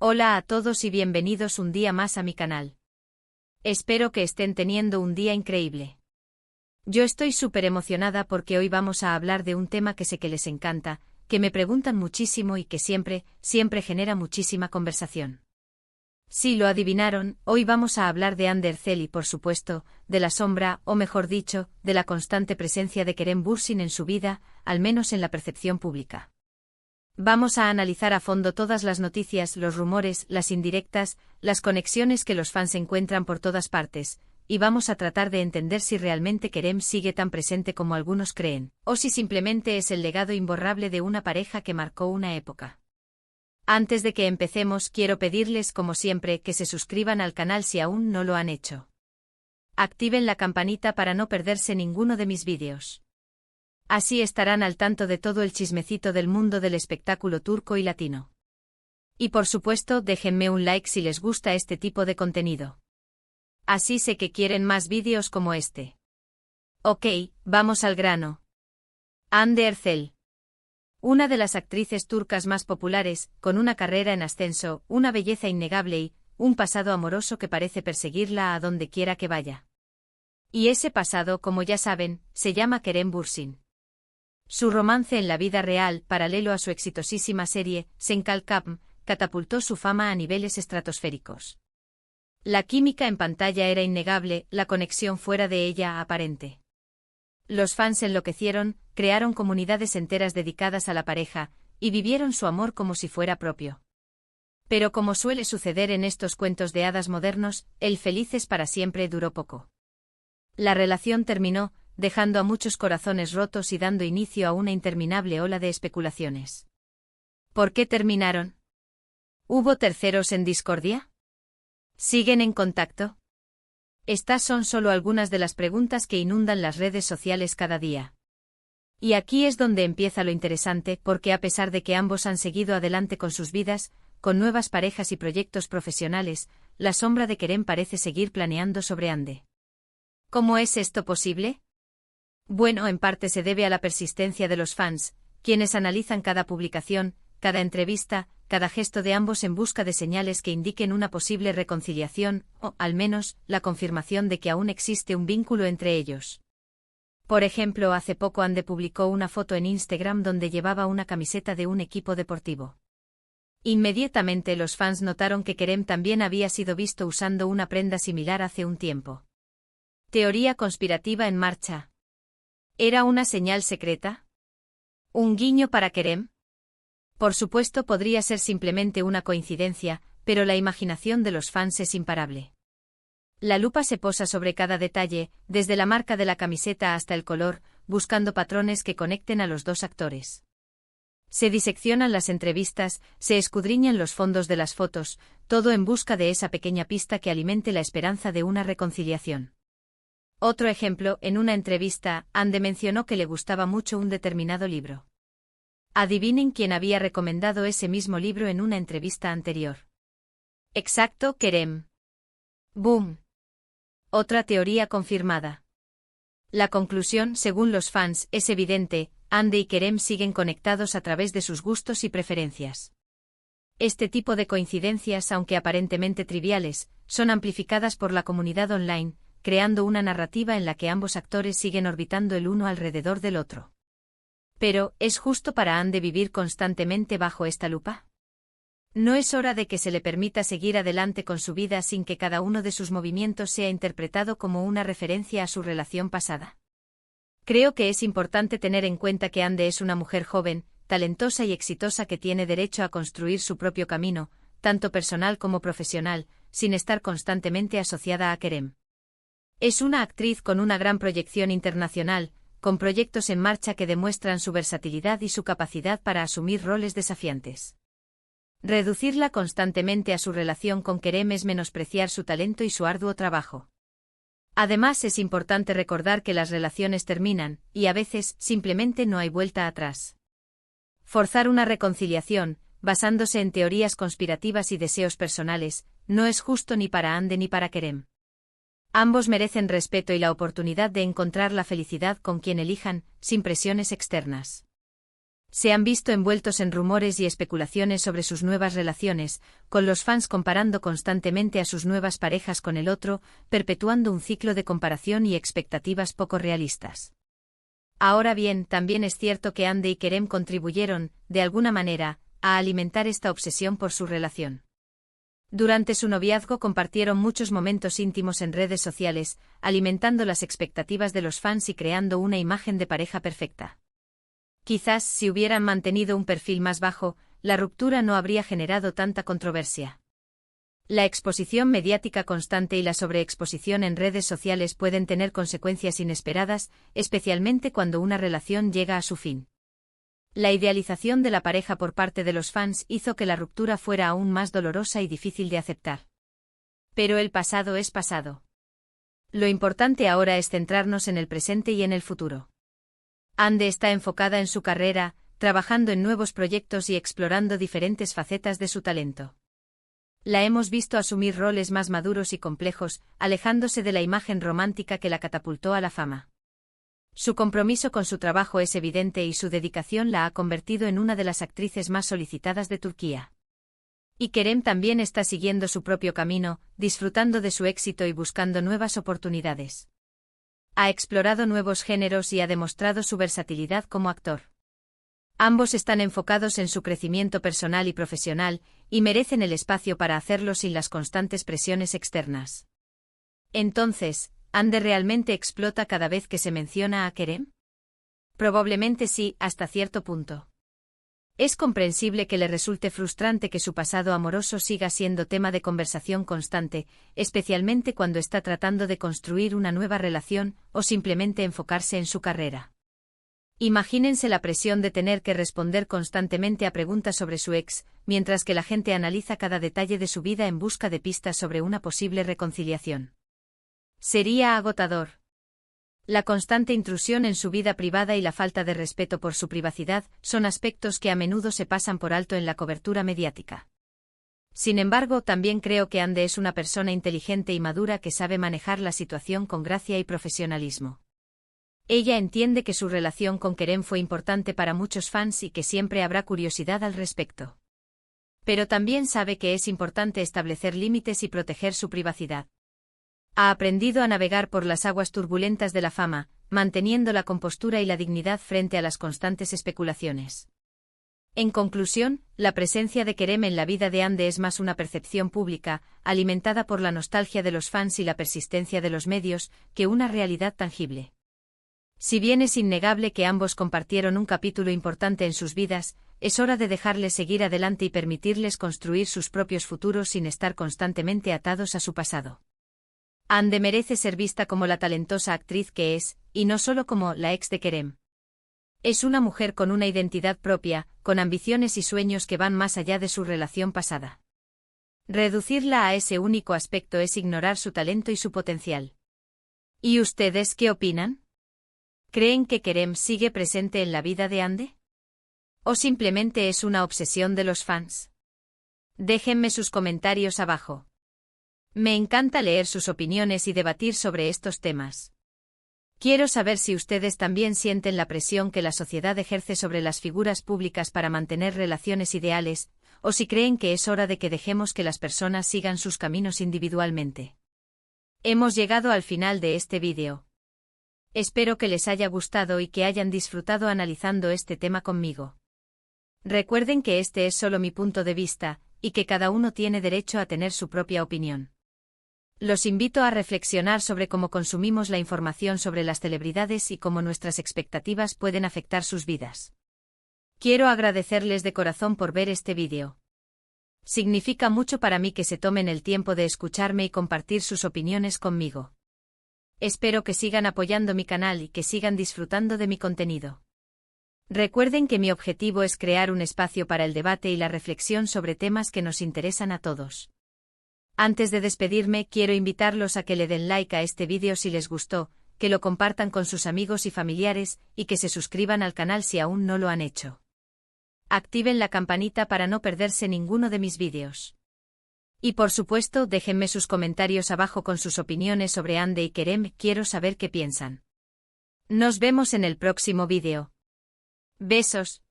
Hola a todos y bienvenidos un día más a mi canal. Espero que estén teniendo un día increíble. Yo estoy súper emocionada porque hoy vamos a hablar de un tema que sé que les encanta, que me preguntan muchísimo y que siempre genera muchísima conversación. Si lo adivinaron, hoy vamos a hablar de Anne Derzel y por supuesto, de la sombra, o mejor dicho, de la constante presencia de Kerem Bürsin en su vida, al menos en la percepción pública. Vamos a analizar a fondo todas las noticias, los rumores, las indirectas, las conexiones que los fans encuentran por todas partes, y vamos a tratar de entender si realmente Kerem sigue tan presente como algunos creen, o si simplemente es el legado imborrable de una pareja que marcó una época. Antes de que empecemos, quiero pedirles, como siempre, que se suscriban al canal si aún no lo han hecho. Activen la campanita para no perderse ninguno de mis vídeos. Así estarán al tanto de todo el chismecito del mundo del espectáculo turco y latino. Y por supuesto, déjenme un like si les gusta este tipo de contenido. Así sé que quieren más vídeos como este. Ok, vamos al grano. Hande Erçel. Una de las actrices turcas más populares, con una carrera en ascenso, una belleza innegable y un pasado amoroso que parece perseguirla a donde quiera que vaya. Y ese pasado, como ya saben, se llama Kerem Bürsin. Su romance en la vida real, paralelo a su exitosísima serie, Senkalkam, catapultó su fama a niveles estratosféricos. La química en pantalla era innegable, la conexión fuera de ella aparente. Los fans enloquecieron, crearon comunidades enteras dedicadas a la pareja, y vivieron su amor como si fuera propio. Pero como suele suceder en estos cuentos de hadas modernos, el felices para siempre duró poco. La relación terminó, dejando a muchos corazones rotos y dando inicio a una interminable ola de especulaciones. ¿Por qué terminaron? ¿Hubo terceros en discordia? ¿Siguen en contacto? Estas son solo algunas de las preguntas que inundan las redes sociales cada día. Y aquí es donde empieza lo interesante, porque a pesar de que ambos han seguido adelante con sus vidas, con nuevas parejas y proyectos profesionales, la sombra de Kerem parece seguir planeando sobre Hande. ¿Cómo es esto posible? Bueno, en parte se debe a la persistencia de los fans, quienes analizan cada publicación, cada entrevista, cada gesto de ambos en busca de señales que indiquen una posible reconciliación, o, al menos, la confirmación de que aún existe un vínculo entre ellos. Por ejemplo, hace poco Hande publicó una foto en Instagram donde llevaba una camiseta de un equipo deportivo. Inmediatamente los fans notaron que Kerem también había sido visto usando una prenda similar hace un tiempo. Teoría conspirativa en marcha. ¿Era una señal secreta? ¿Un guiño para Kerem? Por supuesto podría ser simplemente una coincidencia, pero la imaginación de los fans es imparable. La lupa se posa sobre cada detalle, desde la marca de la camiseta hasta el color, buscando patrones que conecten a los dos actores. Se diseccionan las entrevistas, se escudriñan los fondos de las fotos, todo en busca de esa pequeña pista que alimente la esperanza de una reconciliación. Otro ejemplo, en una entrevista, Hande mencionó que le gustaba mucho un determinado libro. Adivinen quién había recomendado ese mismo libro en una entrevista anterior. Exacto, Kerem. ¡Boom! Otra teoría confirmada. La conclusión, según los fans, es evidente: Hande y Kerem siguen conectados a través de sus gustos y preferencias. Este tipo de coincidencias, aunque aparentemente triviales, son amplificadas por la comunidad online, creando una narrativa en la que ambos actores siguen orbitando el uno alrededor del otro. Pero, ¿es justo para Hande vivir constantemente bajo esta lupa? ¿No es hora de que se le permita seguir adelante con su vida sin que cada uno de sus movimientos sea interpretado como una referencia a su relación pasada? Creo que es importante tener en cuenta que Hande es una mujer joven, talentosa y exitosa que tiene derecho a construir su propio camino, tanto personal como profesional, sin estar constantemente asociada a Kerem. Es una actriz con una gran proyección internacional, con proyectos en marcha que demuestran su versatilidad y su capacidad para asumir roles desafiantes. Reducirla constantemente a su relación con Kerem es menospreciar su talento y su arduo trabajo. Además, es importante recordar que las relaciones terminan, y a veces, simplemente no hay vuelta atrás. Forzar una reconciliación, basándose en teorías conspirativas y deseos personales, no es justo ni para Hande ni para Kerem. Ambos merecen respeto y la oportunidad de encontrar la felicidad con quien elijan, sin presiones externas. Se han visto envueltos en rumores y especulaciones sobre sus nuevas relaciones, con los fans comparando constantemente a sus nuevas parejas con el otro, perpetuando un ciclo de comparación y expectativas poco realistas. Ahora bien, también es cierto que Ande y Kerem contribuyeron, de alguna manera, a alimentar esta obsesión por su relación. Durante su noviazgo compartieron muchos momentos íntimos en redes sociales, alimentando las expectativas de los fans y creando una imagen de pareja perfecta. Quizás, si hubieran mantenido un perfil más bajo, la ruptura no habría generado tanta controversia. La exposición mediática constante y la sobreexposición en redes sociales pueden tener consecuencias inesperadas, especialmente cuando una relación llega a su fin. La idealización de la pareja por parte de los fans hizo que la ruptura fuera aún más dolorosa y difícil de aceptar. Pero el pasado es pasado. Lo importante ahora es centrarnos en el presente y en el futuro. Ande está enfocada en su carrera, trabajando en nuevos proyectos y explorando diferentes facetas de su talento. La hemos visto asumir roles más maduros y complejos, alejándose de la imagen romántica que la catapultó a la fama. Su compromiso con su trabajo es evidente y su dedicación la ha convertido en una de las actrices más solicitadas de Turquía. Y Kerem también está siguiendo su propio camino, disfrutando de su éxito y buscando nuevas oportunidades. Ha explorado nuevos géneros y ha demostrado su versatilidad como actor. Ambos están enfocados en su crecimiento personal y profesional, y merecen el espacio para hacerlo sin las constantes presiones externas. Entonces, ¿Ande realmente explota cada vez que se menciona a Kerem? Probablemente sí, hasta cierto punto. Es comprensible que le resulte frustrante que su pasado amoroso siga siendo tema de conversación constante, especialmente cuando está tratando de construir una nueva relación o simplemente enfocarse en su carrera. Imagínense la presión de tener que responder constantemente a preguntas sobre su ex, mientras que la gente analiza cada detalle de su vida en busca de pistas sobre una posible reconciliación. Sería agotador. La constante intrusión en su vida privada y la falta de respeto por su privacidad son aspectos que a menudo se pasan por alto en la cobertura mediática. Sin embargo, también creo que Ande es una persona inteligente y madura que sabe manejar la situación con gracia y profesionalismo. Ella entiende que su relación con Kerem fue importante para muchos fans y que siempre habrá curiosidad al respecto. Pero también sabe que es importante establecer límites y proteger su privacidad. Ha aprendido a navegar por las aguas turbulentas de la fama, manteniendo la compostura y la dignidad frente a las constantes especulaciones. En conclusión, la presencia de Kerem en la vida de Ande es más una percepción pública, alimentada por la nostalgia de los fans y la persistencia de los medios, que una realidad tangible. Si bien es innegable que ambos compartieron un capítulo importante en sus vidas, es hora de dejarles seguir adelante y permitirles construir sus propios futuros sin estar constantemente atados a su pasado. Ande merece ser vista como la talentosa actriz que es, y no solo como la ex de Kerem. Es una mujer con una identidad propia, con ambiciones y sueños que van más allá de su relación pasada. Reducirla a ese único aspecto es ignorar su talento y su potencial. ¿Y ustedes qué opinan? ¿Creen que Kerem sigue presente en la vida de Ande? ¿O simplemente es una obsesión de los fans? Déjenme sus comentarios abajo. Me encanta leer sus opiniones y debatir sobre estos temas. Quiero saber si ustedes también sienten la presión que la sociedad ejerce sobre las figuras públicas para mantener relaciones ideales, o si creen que es hora de que dejemos que las personas sigan sus caminos individualmente. Hemos llegado al final de este vídeo. Espero que les haya gustado y que hayan disfrutado analizando este tema conmigo. Recuerden que este es solo mi punto de vista, y que cada uno tiene derecho a tener su propia opinión. Los invito a reflexionar sobre cómo consumimos la información sobre las celebridades y cómo nuestras expectativas pueden afectar sus vidas. Quiero agradecerles de corazón por ver este vídeo. Significa mucho para mí que se tomen el tiempo de escucharme y compartir sus opiniones conmigo. Espero que sigan apoyando mi canal y que sigan disfrutando de mi contenido. Recuerden que mi objetivo es crear un espacio para el debate y la reflexión sobre temas que nos interesan a todos. Antes de despedirme, quiero invitarlos a que le den like a este vídeo si les gustó, que lo compartan con sus amigos y familiares, y que se suscriban al canal si aún no lo han hecho. Activen la campanita para no perderse ninguno de mis vídeos. Y por supuesto, déjenme sus comentarios abajo con sus opiniones sobre Ande y Kerem, quiero saber qué piensan. Nos vemos en el próximo vídeo. Besos.